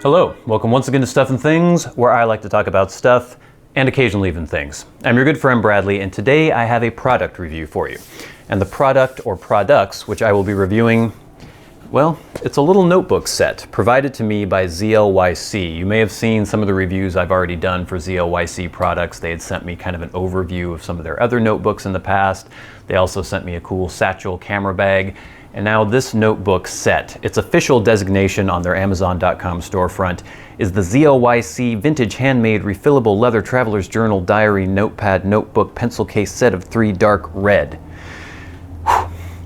Hello, welcome once again to Stuff and Things, where I like to talk about stuff and occasionally even things. I'm your good friend Bradley, and today I have a product review for you. And the product or products which I will be reviewing, well, it's a little notebook set provided to me by ZLYC. You may have seen some of the reviews I've already done for ZLYC products. They had sent me kind of an overview of some of their other notebooks in the past. They also sent me a cool satchel camera bag. And now this notebook set, its official designation on their Amazon.com storefront is the ZLYC Vintage Handmade Refillable Leather Traveler's Journal Diary Notepad Notebook Pencil Case Set of 3 Dark Red.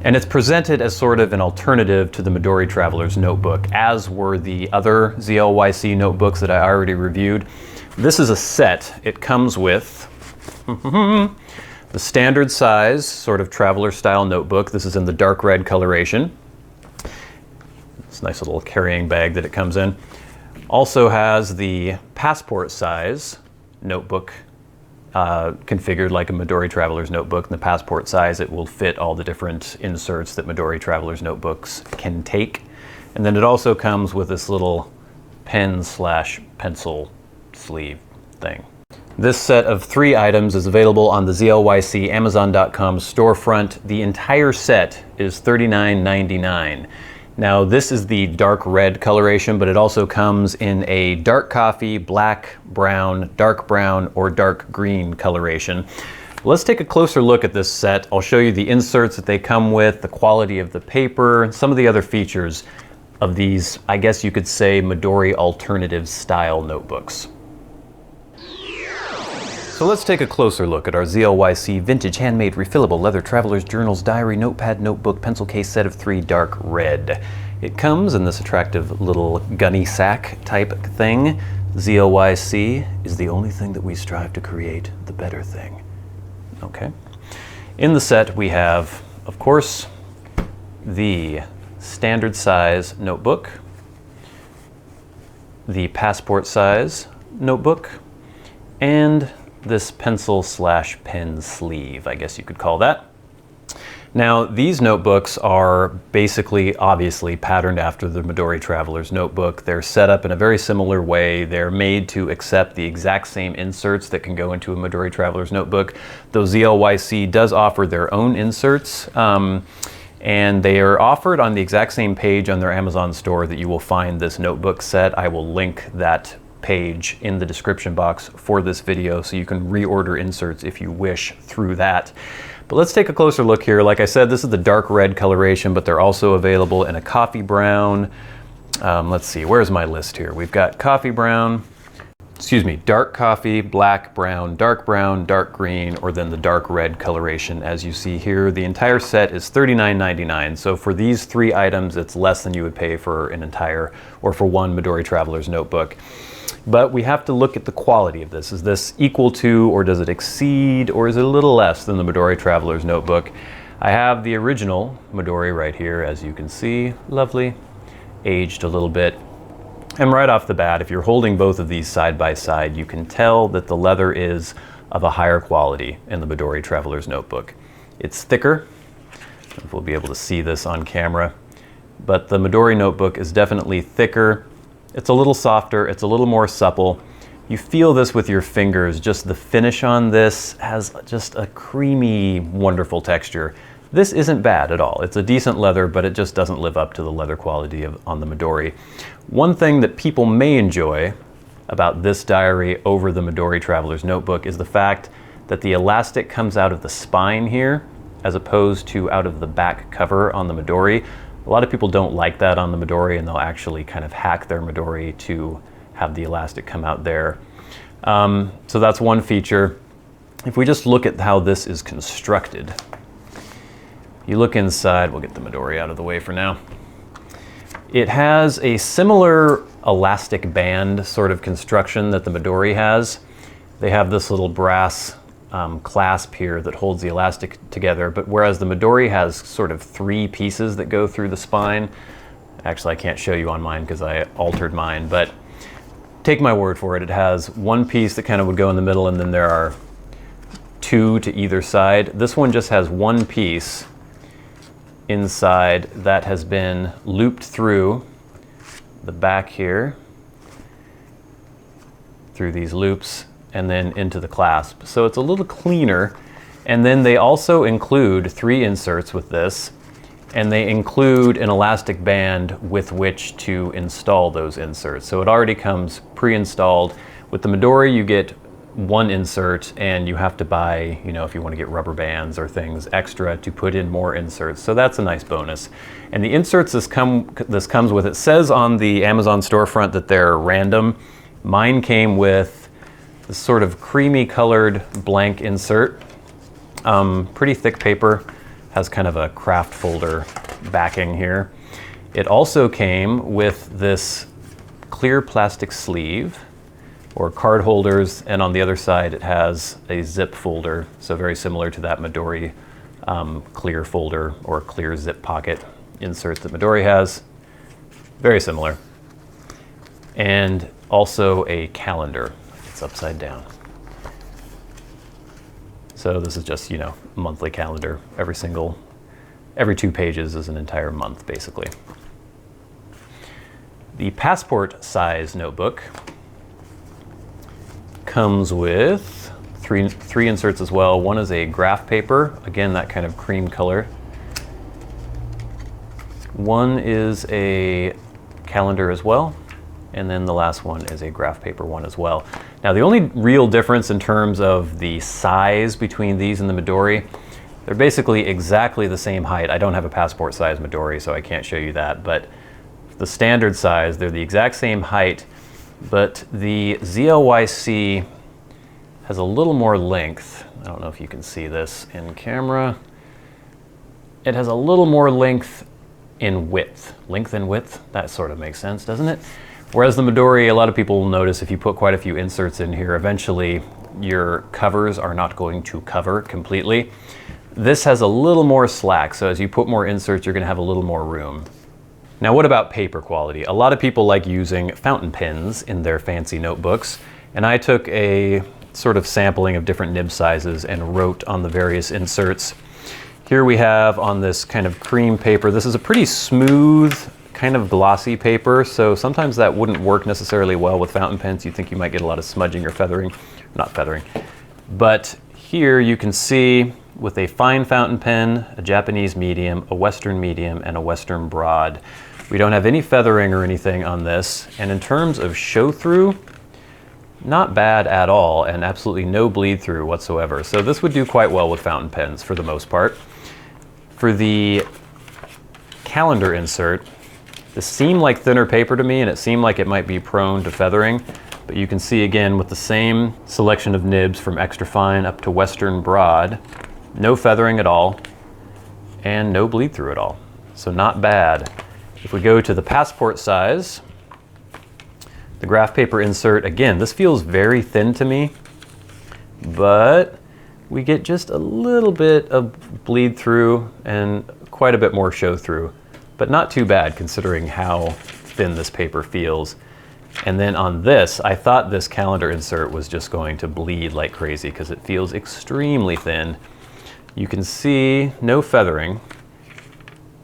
And it's presented as sort of an alternative to the Midori Traveler's Notebook, as were the other ZLYC notebooks that I already reviewed. This is a set. It comes with the standard size, sort of traveler style notebook. This is in the dark red coloration. It's a nice little carrying bag that it comes in. Also has the passport size notebook configured like a Midori Traveler's Notebook. In the passport size, it will fit all the different inserts that Midori Traveler's Notebooks can take. And then it also comes with this little pen/pencil sleeve thing. This set of 3 items is available on the ZLYC Amazon.com storefront. The entire set is $39.99. Now this is the dark red coloration, but it also comes in a dark coffee, black, brown, or dark green coloration. Let's take a closer look at this set. I'll show you the inserts that they come with, the quality of the paper, and some of the other features of these, I guess you could say, Midori alternative style notebooks. So let's take a closer look at our ZLYC Vintage Handmade Refillable Leather Traveler's Journals Diary Notepad Notebook Pencil Case Set of 3 Dark Red. It comes in this attractive little gunny sack type thing. ZLYC is the only thing that we strive to create, the better thing. Okay. In the set we have, of course, the standard size notebook, the passport size notebook, and this pencil/pen sleeve, I guess you could call that. Now, these notebooks are basically, obviously, patterned after the Midori Traveler's Notebook. They're set up in a very similar way. They're made to accept the exact same inserts that can go into a Midori Traveler's Notebook, though ZLYC does offer their own inserts, and they are offered on the exact same page on their Amazon store that you will find this notebook set. I will link that page in the description box for this video so you can reorder inserts if you wish through that. But let's take a closer look here. Like I said, this is the dark red coloration, but they're also available in a coffee brown. Let's see, where's my list here? We've got coffee brown, dark coffee, black, brown, dark green, or then the dark red coloration as you see here. The entire set is $39.99. So for these 3 items, it's less than you would pay for an entire, or for one Midori Traveler's Notebook. But we have to look at the quality of this. Is this equal to, or does it exceed, or is it a little less than the Midori Traveler's Notebook? I have the original Midori right here, as you can see. Lovely. Aged a little bit. And right off the bat, if you're holding both of these side by side, you can tell that the leather is of a higher quality in the Midori Traveler's Notebook. It's thicker. I don't know if we'll be able to see this on camera, but the Midori Notebook is definitely thicker. It's a little softer, it's a little more supple. You feel this with your fingers, just the finish on this has just a creamy, wonderful texture. This isn't bad at all. It's a decent leather, but it just doesn't live up to the leather quality on the Midori. One thing that people may enjoy about this diary over the Midori Traveler's Notebook is the fact that the elastic comes out of the spine here, as opposed to out of the back cover on the Midori. A lot of people don't like that on the Midori, and they'll actually kind of hack their Midori to have the elastic come out there. So that's one feature. If we just look at how this is constructed, you look inside, we'll get the Midori out of the way for now. It has a similar elastic band sort of construction that the Midori has. They have this little brass clasp here that holds the elastic together, but whereas the Midori has sort of 3 pieces that go through the spine. Actually, I can't show you on mine because I altered mine, but take my word for it. It has 1 piece that kind of would go in the middle, and then there are 2 to either side. This one just has 1 piece inside that has been looped through the back here through these loops and then into the clasp. So it's a little cleaner. And then they also include 3 inserts with this, and they include an elastic band with which to install those inserts. So it already comes pre-installed. With the Midori, you get 1 insert, and you have to buy, you know, if you want to get rubber bands or things extra to put in more inserts. So that's a nice bonus. And the inserts this comes with, it says on the Amazon storefront that they're random. Mine came with this sort of creamy colored blank insert. Pretty thick paper, has kind of a craft folder backing here. It also came with this clear plastic sleeve or card holders, and on the other side it has a zip folder, so very similar to that Midori clear folder or clear zip pocket insert that Midori has. Very similar. And also a calendar. It's upside down. So this is just, you know, monthly calendar. Every 2 pages is an entire month, basically. The passport size notebook comes with three inserts as well. One is a graph paper, again, that kind of cream color. One is a calendar as well. And then the last one is a graph paper one as well. Now the only real difference in terms of the size between these and the Midori, they're basically exactly the same height. I don't have a passport size Midori, so I can't show you that, but the standard size, they're the exact same height, but the ZLYC has a little more length. I don't know if you can see this in camera. It has a little more length in width. Length and width, that sort of makes sense, doesn't it? Whereas the Midori, a lot of people will notice if you put quite a few inserts in here, eventually your covers are not going to cover completely. This has a little more slack, so as you put more inserts, you're going to have a little more room. Now, what about paper quality? A lot of people like using fountain pens in their fancy notebooks, and I took a sort of sampling of different nib sizes and wrote on the various inserts. Here we have on this kind of cream paper, this is a pretty smooth, kind of glossy paper, so sometimes that wouldn't work necessarily well with fountain pens. You'd think you might get a lot of smudging or feathering. Not feathering. But here you can see with a fine fountain pen, a Japanese medium, a Western medium, and a Western broad. We don't have any feathering or anything on this, and in terms of show-through, not bad at all, and absolutely no bleed-through whatsoever. So this would do quite well with fountain pens for the most part. For the calendar insert, this seemed like thinner paper to me, and it seemed like it might be prone to feathering, but you can see again with the same selection of nibs from extra fine up to Western broad, no feathering at all, and no bleed through at all. So not bad. If we go to the passport size, the graph paper insert, again, this feels very thin to me, but we get just a little bit of bleed through and quite a bit more show through. But not too bad considering how thin this paper feels. And then on this, I thought this calendar insert was just going to bleed like crazy because it feels extremely thin. You can see no feathering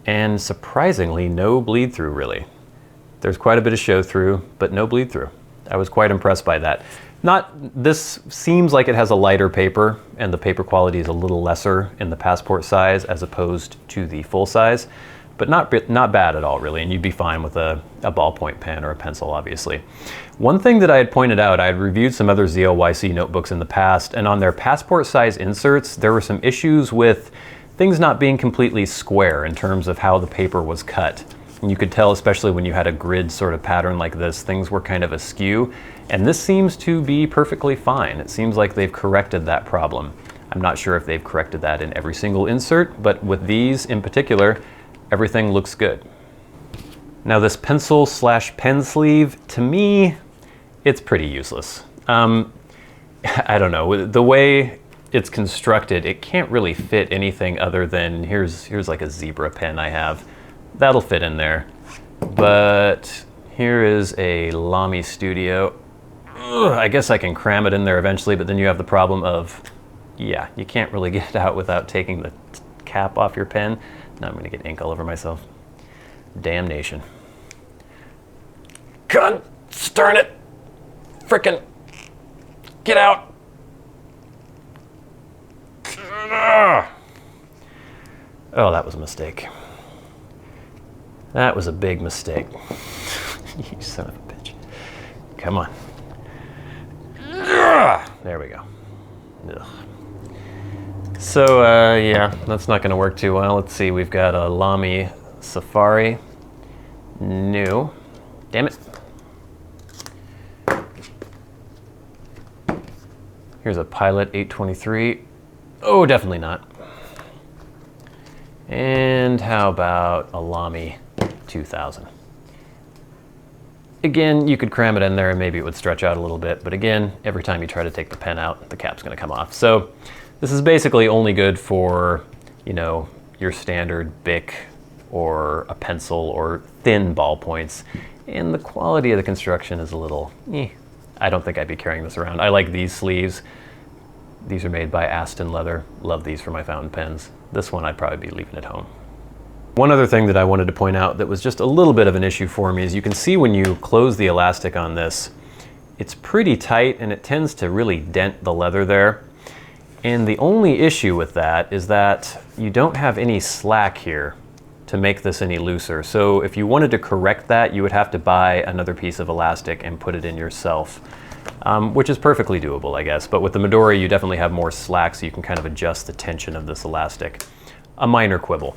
and surprisingly no bleed through really. There's quite a bit of show through, but no bleed through. I was quite impressed by that. This seems like it has a lighter paper and the paper quality is a little lesser in the passport size as opposed to the full size. But not bad at all, really, and you'd be fine with a ballpoint pen or a pencil, obviously. One thing that I had pointed out, I had reviewed some other ZLYC notebooks in the past, and on their passport size inserts, there were some issues with things not being completely square in terms of how the paper was cut. And you could tell, especially when you had a grid sort of pattern like this, things were kind of askew, and this seems to be perfectly fine. It seems like they've corrected that problem. I'm not sure if they've corrected that in every single insert, but with these in particular, everything looks good. Now this pencil/pen sleeve, to me, it's pretty useless. I don't know, the way it's constructed, it can't really fit anything other than, here's like a zebra pen I have. That'll fit in there. But here is a Lamy Studio. Ugh, I guess I can cram it in there eventually, but then you have the problem of, yeah, you can't really get it out without taking the cap off your pen. Now I'm gonna get ink all over myself. Damnation. God darn it. Frickin'. Get out! Oh, that was a mistake. That was a big mistake. You son of a bitch. Come on. There we go. Ugh. So, yeah, that's not going to work too well. Let's see, we've got a Lamy Safari. New. Damn it. Here's a Pilot 823. Oh, definitely not. And how about a Lamy 2000? Again, you could cram it in there and maybe it would stretch out a little bit, but again, every time you try to take the pen out, the cap's gonna come off. So this is basically only good for, you know, your standard Bic or a pencil or thin ballpoints. And the quality of the construction is a little, I don't think I'd be carrying this around. I like these sleeves. These are made by Aston Leather. Love these for my fountain pens. This one I'd probably be leaving at home. One other thing that I wanted to point out that was just a little bit of an issue for me is you can see when you close the elastic on this, it's pretty tight and it tends to really dent the leather there. And the only issue with that is that you don't have any slack here to make this any looser. So if you wanted to correct that, you would have to buy another piece of elastic and put it in yourself, which is perfectly doable, I guess. But with the Midori, you definitely have more slack, so you can kind of adjust the tension of this elastic. A minor quibble.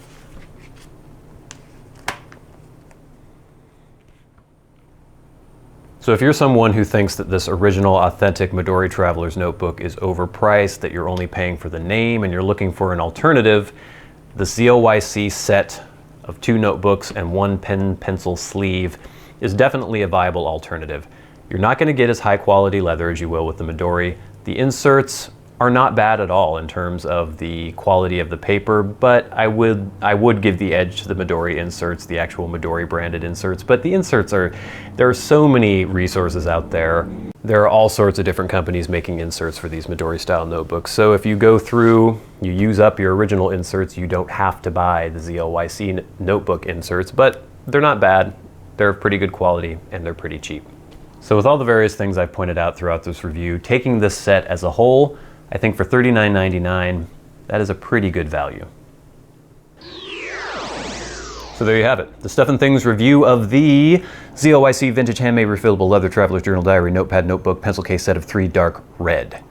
So if you're someone who thinks that this original authentic Midori Traveler's Notebook is overpriced, that you're only paying for the name and you're looking for an alternative, the ZLYC set of 2 notebooks and 1 pen pencil sleeve is definitely a viable alternative. You're not going to get as high quality leather as you will with the Midori. The inserts are not bad at all in terms of the quality of the paper, but I would give the edge to the Midori inserts, the actual Midori branded inserts. But the inserts there are so many resources out there. There are all sorts of different companies making inserts for these Midori style notebooks. So if you go through, you use up your original inserts, you don't have to buy the ZLYC notebook inserts, but they're not bad. They're pretty good quality and they're pretty cheap. So with all the various things I've pointed out throughout this review, taking this set as a whole, I think for $39.99, that is a pretty good value. So there you have it. The Stuff and Things review of the ZLYC Vintage Handmade Refillable Leather Traveler's Journal Diary Notepad Notebook Pencil Case Set of 3 Dark Red.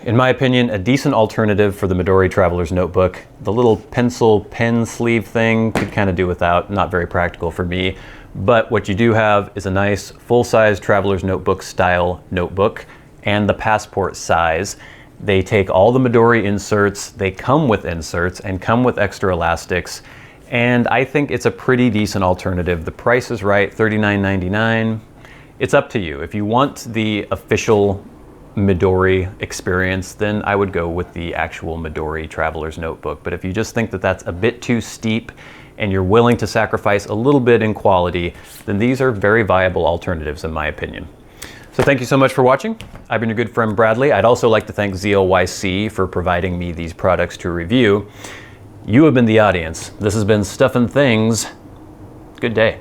In my opinion, a decent alternative for the Midori Traveler's Notebook. The little pencil pen sleeve thing could kind of do without, not very practical for me. But what you do have is a nice full-size Traveler's Notebook style notebook and the passport size. They take all the Midori inserts, they come with inserts and come with extra elastics, and I think it's a pretty decent alternative. The price is right, $39.99. It's up to you. If you want the official Midori experience, then I would go with the actual Midori Traveler's Notebook. But if you just think that that's a bit too steep and you're willing to sacrifice a little bit in quality, then these are very viable alternatives in my opinion. So thank you so much for watching. I've been your good friend Bradley. I'd also like to thank ZLYC for providing me these products to review. You have been the audience. This has been Stuff and Things. Good day.